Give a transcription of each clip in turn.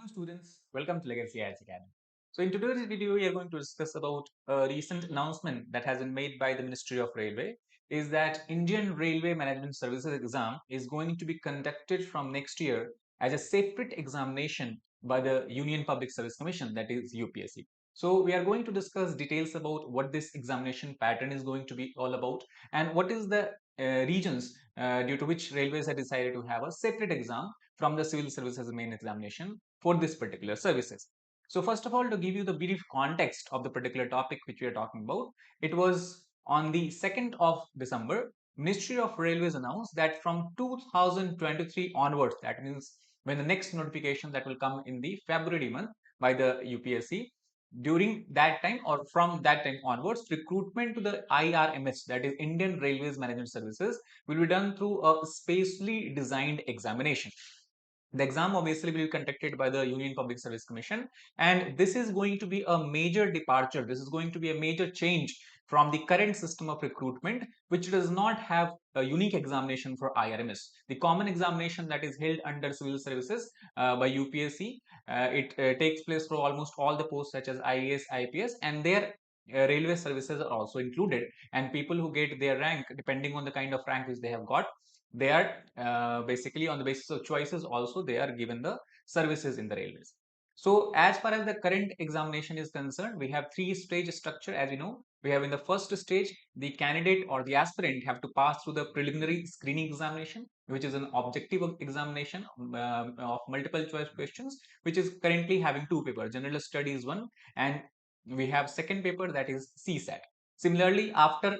Hello students, welcome to Legacy IAS Academy. So in today's video, we are going to discuss about a recent announcement that has been made by the Ministry of Railway is that Indian Railway Management Services exam is going to be conducted from next year as a separate examination by the Union Public Service Commission, that is UPSC. So we are going to discuss details about what this examination pattern is going to be all about and what is the regions due to which railways have decided to have a separate exam from the civil services main examination for this particular services. So first of all, to give you the brief context of the particular topic which we are talking about, it was on the 2nd of December, Ministry of Railways announced that from 2023 onwards, that means when the next notification that will come in the February month by the UPSC, during that time or from that time onwards, recruitment to the IRMS, that is Indian Railways Management Services, will be done through a specially designed examination. The exam obviously will be conducted by the Union Public Service Commission, and this is going to be a major departure. This is going to be a major change from the current system of recruitment, which does not have a unique examination for IRMS. The common examination that is held under civil services by UPSC, it takes place for almost all the posts such as IAS, IPS, and their railway services are also included, and people who get their rank depending on the kind of rank which they have got, they are basically on the basis of choices also they are given the services in the railways. So as far as the current examination is concerned, we have three stage structure. As you know, we have in the first stage, the candidate or the aspirant have to pass through the preliminary screening examination, which is an objective examination of multiple choice questions, which is currently having two papers, general studies one, and we have second paper, that is CSAT. Similarly, after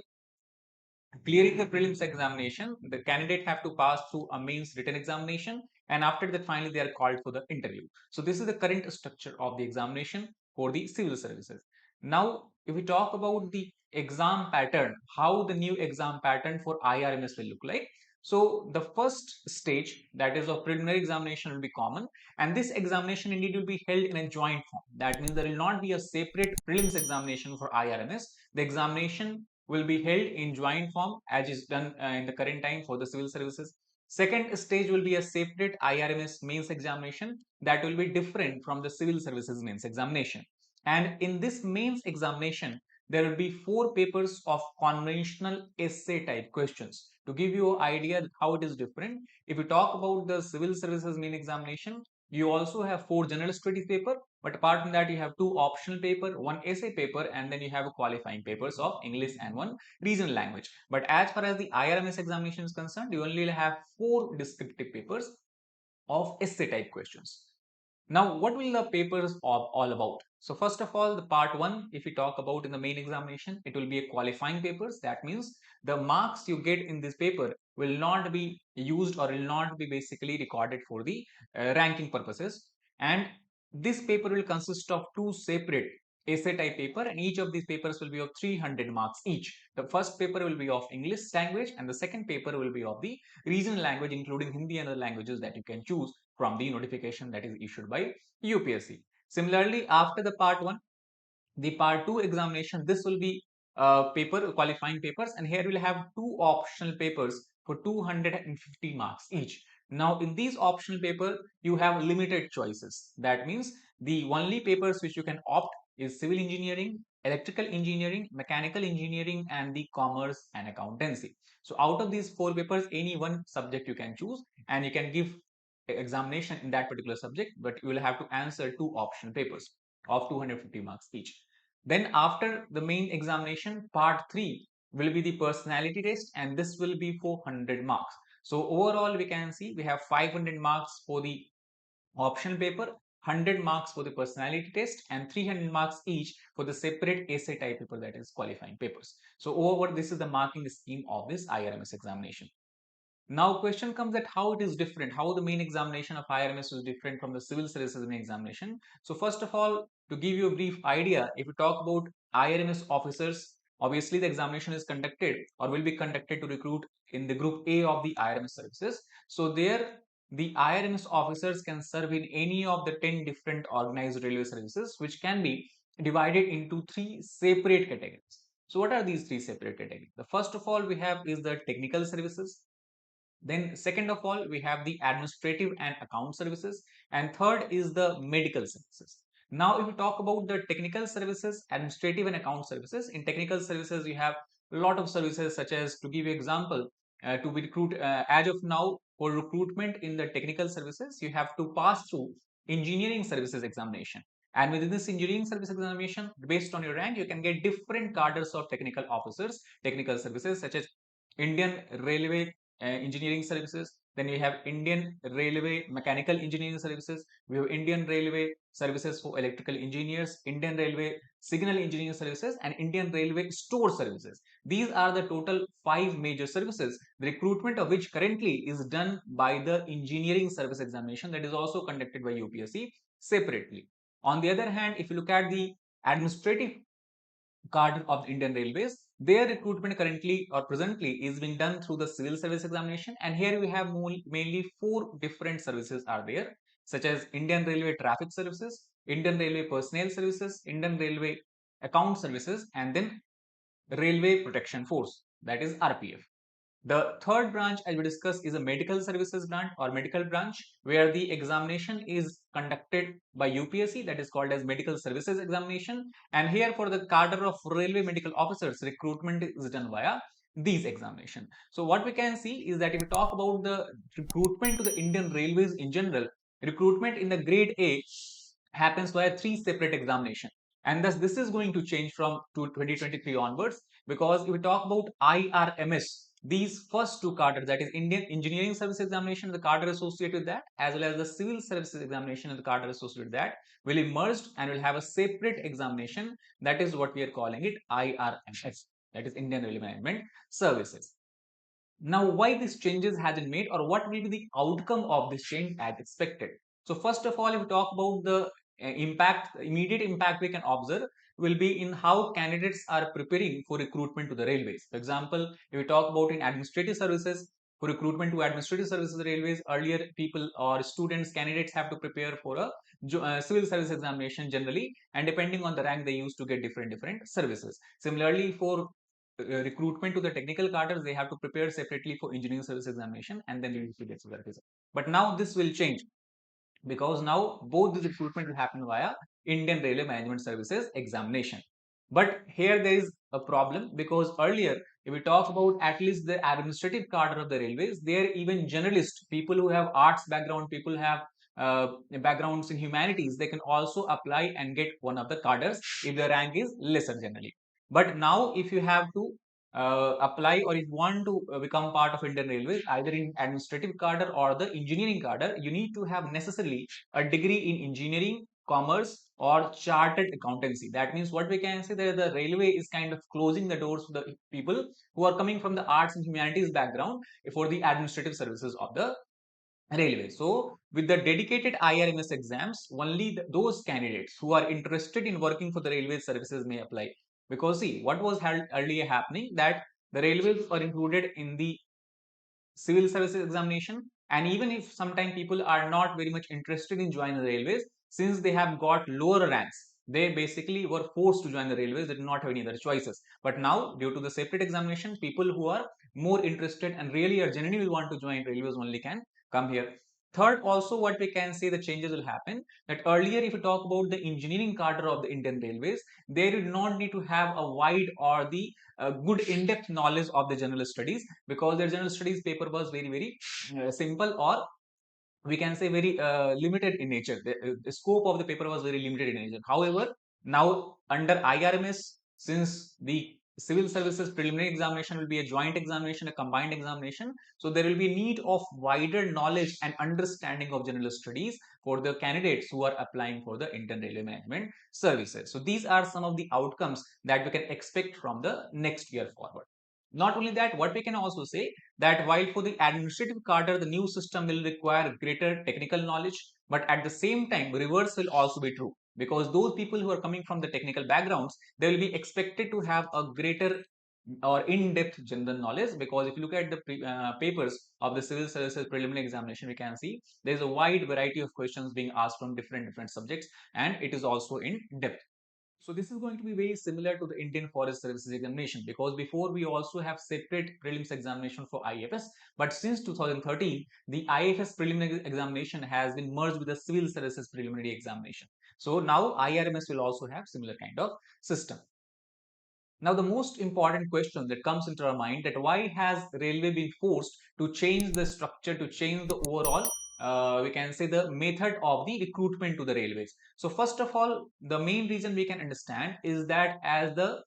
clearing the prelims examination, the candidate have to pass through a mains written examination, and after that finally they are called for the interview. So this is the current structure of the examination for the civil services. Now if we talk about the exam pattern, how the new exam pattern for IRMS will look like. So the first stage, that is of preliminary examination, will be common, and this examination indeed will be held in a joint form. That means there will not be a separate prelims examination for IRMS. The examination will be held in joint form as is done in the current time for the civil services. Second stage will be a separate IRMS mains examination that will be different from the civil services mains examination. And in this mains examination, there will be four papers of conventional essay type questions. To give you an idea how it is different, if you talk about the civil services main examination, you also have four general studies paper, but apart from that, you have two optional paper, one essay paper, and then you have qualifying papers of English and one regional language. But as far as the IRMS examination is concerned, you only have four descriptive papers of essay type questions. Now, what will the papers all about? So first of all, the part one, if we talk about in the main examination, it will be a qualifying papers. That means the marks you get in this paper will not be used or will not be basically recorded for the ranking purposes. And this paper will consist of two separate essay type paper, and each of these papers will be of 300 marks each. The first paper will be of English language and the second paper will be of the regional language, including Hindi and other languages that you can choose from the notification that is issued by UPSC. Similarly, after the part 1, the part 2 examination, this will be paper qualifying papers, and here we'll have two optional papers for 250 marks each. Now in these optional paper, you have limited choices. That means the only papers which you can opt is civil engineering, electrical engineering, mechanical engineering, and the commerce and accountancy. So out of these four papers, any one subject you can choose, and you can give examination in that particular subject, but you will have to answer two optional papers of 250 marks each. Then after the main examination, part 3 will be the personality test, and this will be 400 marks. So overall we can see we have 500 marks for the optional paper, 100 marks for the personality test, and 300 marks each for the separate essay type paper, that is qualifying papers. So overall, this is the marking scheme of this IRMS examination. Now question comes that how it is different, how the main examination of IRMS is different from the civil services main examination. So first of all, to give you a brief idea, if you talk about IRMS officers, obviously the examination is conducted or will be conducted to recruit in the group A of the IRMS services. So there the IRMS officers can serve in any of the 10 different organized railway services, which can be divided into three separate categories. So what are these three separate categories? The first of all we have is the technical services. Then second of all, we have the administrative and account services. And third is the medical services. Now, if we talk about the technical services, administrative and account services, in technical services, you have a lot of services such as, to give you example, to be recruit, as of now, for recruitment in the technical services, you have to pass through engineering services examination. And within this engineering service examination, based on your rank, you can get different cadres of technical officers, technical services such as Indian Railway Engineering Services. Then we have Indian Railway Mechanical Engineering Services. We have Indian Railway Services for Electrical Engineers, Indian Railway Signal Engineering Services, and Indian Railway Store Services. These are the total 5 major services, the recruitment of which currently is done by the Engineering Service Examination, that is also conducted by UPSC separately. On the other hand, if you look at the administrative cadre of the Indian Railways, their recruitment currently or presently is being done through the civil service examination. And here we have mainly 4 different services are there, such as Indian Railway Traffic Services, Indian Railway Personnel Services, Indian Railway Account Services, and then Railway Protection Force, that is RPF. The third branch, as we discussed, is a medical services branch or medical branch, where the examination is conducted by UPSC, that is called as medical services examination. And here for the cadre of railway medical officers, recruitment is done via these examination. So what we can see is that if we talk about the recruitment to the Indian Railways in general, recruitment in the grade A happens via 3 separate examination. And thus this is going to change from 2023 onwards, because if we talk about IRMS, these first 2 cadres, that is Indian Engineering Service Examination, the cadre associated with that, as well as the Civil Services Examination and the cadre associated with that, will be merged and will have a separate examination. That is what we are calling it IRMS, that is Indian Railway Management Services. Now, why these changes has been made, or what will be the outcome of this change as expected? So first of all, if we talk about the immediate impact we can observe will be in how candidates are preparing for recruitment to the railways. For example, if we talk about in administrative services, for recruitment to administrative services railways, earlier people or students, candidates have to prepare for a civil service examination generally, and depending on the rank they used to get different services. Similarly, for recruitment to the technical cadres, they have to prepare separately for engineering service examination, and then they used to get civil service. But now this will change, because now both the recruitment will happen via Indian Railway Management Services examination. But here there is a problem, because earlier, if we talk about at least the administrative cadre of the railways, they are even generalist people who have arts background, people have backgrounds in humanities, they can also apply and get one of the cadres if the rank is lesser generally. But now, if you have to apply, or if you want to become part of Indian Railways, either in administrative cadre or the engineering cadre, you need to have necessarily a degree in engineering, commerce, or chartered accountancy. That means what we can say, that the railway is kind of closing the doors to the people who are coming from the arts and humanities background for the administrative services of the railway. So with the dedicated IRMS exams, only those candidates who are interested in working for the railway services may apply. Because see, what was earlier happening, that the railways were included in the civil services examination, and even if sometimes people are not very much interested in joining the railways, since they have got lower ranks, they basically were forced to join the railways. They did not have any other choices. But now, due to the separate examination, people who are more interested and really are genuinely want to join railways only can come here. Third, also what we can say, the changes will happen, that earlier if you talk about the engineering cadre of the Indian Railways, they did not need to have a wide or the good in-depth knowledge of the general studies, because their general studies paper was very simple, or we can say very limited in nature. The scope of the paper was very limited in nature. However, now under IRMS, since the civil services preliminary examination will be a joint examination, a combined examination, so there will be need of wider knowledge and understanding of general studies for the candidates who are applying for the Indian Railway Management Services. So these are some of the outcomes that we can expect from the next year forward. Not only that, what we can also say, that while for the administrative cadre, the new system will require greater technical knowledge, but at the same time, reverse will also be true, because those people who are coming from the technical backgrounds, they will be expected to have a greater or in-depth general knowledge, because if you look at the papers of the civil services preliminary examination, we can see there is a wide variety of questions being asked from different subjects, and it is also in depth. So this is going to be very similar to the Indian Forest Services examination, because before we also have separate prelims examination for IFS, but since 2013 the IFS preliminary examination has been merged with the Civil Services preliminary examination. So now IRMS will also have similar kind of system. Now, the most important question that comes into our mind, that why has railway been forced to change the structure, to change the overall, we can say, the method of the recruitment to the railways. So first of all, the main reason we can understand is that as the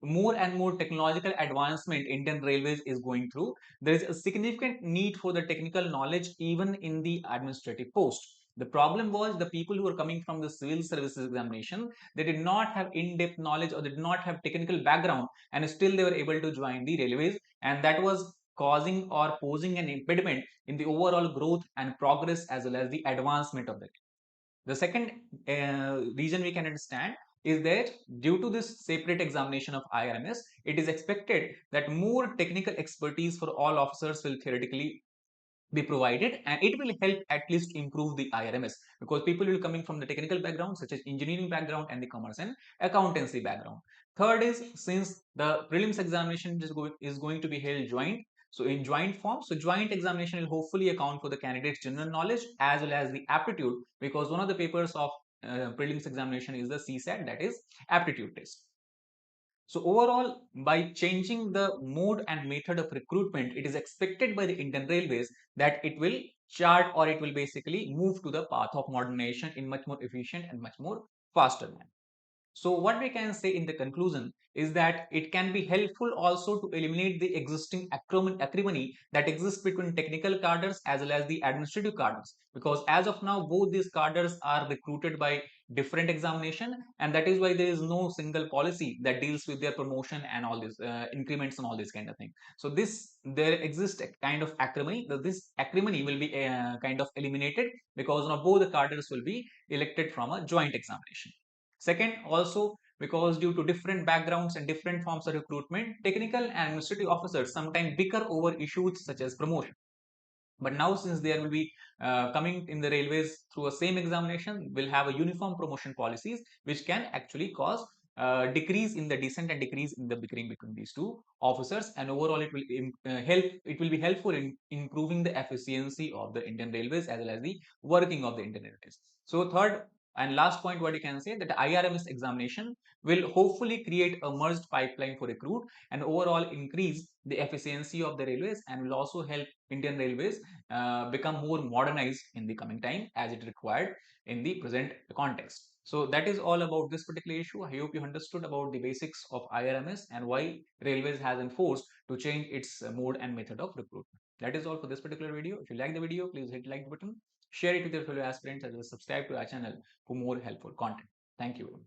more and more technological advancement Indian Railways is going through, there is a significant need for the technical knowledge even in the administrative post. The problem was the people who were coming from the civil services examination, they did not have in-depth knowledge or did not have technical background, and still they were able to join the railways, and that was causing or posing an impediment in the overall growth and progress as well as the advancement of the. The second reason we can understand is that due to this separate examination of IRMS, it is expected that more technical expertise for all officers will theoretically be provided, and it will help at least improve the IRMS, because people will coming from the technical background such as engineering background and the commerce and accountancy background. Third is, since the prelims examination is going to be held joint, so in joint form, so joint examination will hopefully account for the candidate's general knowledge as well as the aptitude, because one of the papers of prelims examination is the CSAT, that is aptitude test. So overall, by changing the mode and method of recruitment, it is expected by the Indian Railways that it will chart, or it will basically move to the path of modernization in much more efficient and much more faster manner. So what we can say in the conclusion is that it can be helpful also to eliminate the existing acrimony that exists between technical cadres as well as the administrative cadres, because as of now both these cadres are recruited by different examination, and that is why there is no single policy that deals with their promotion and all this increments and all this kind of thing. So this, there exists a kind of acrimony. This acrimony will be kind of eliminated, because now both the cadres will be elected from a joint examination. Second, also because due to different backgrounds and different forms of recruitment, technical and administrative officers sometimes bicker over issues such as promotion. But now, since there will be coming in the railways through a same examination, will have a uniform promotion policies, which can actually cause decrease in the descent and decrease in the bickering between these two officers, and overall it will help. It will be helpful in improving the efficiency of the Indian Railways as well as the working of the Indian Railways. So third and last point, what you can say, that IRMS examination will hopefully create a merged pipeline for recruit and overall increase the efficiency of the railways, and will also help Indian Railways become more modernized in the coming time as it required in the present context. So that is all about this particular issue. I hope you understood about the basics of IRMS and why Railways has enforced to change its mode and method of recruitment. That is all for this particular video. If you like the video, please hit like button, share it with your fellow aspirants, as well as subscribe to our channel for more helpful content. Thank you.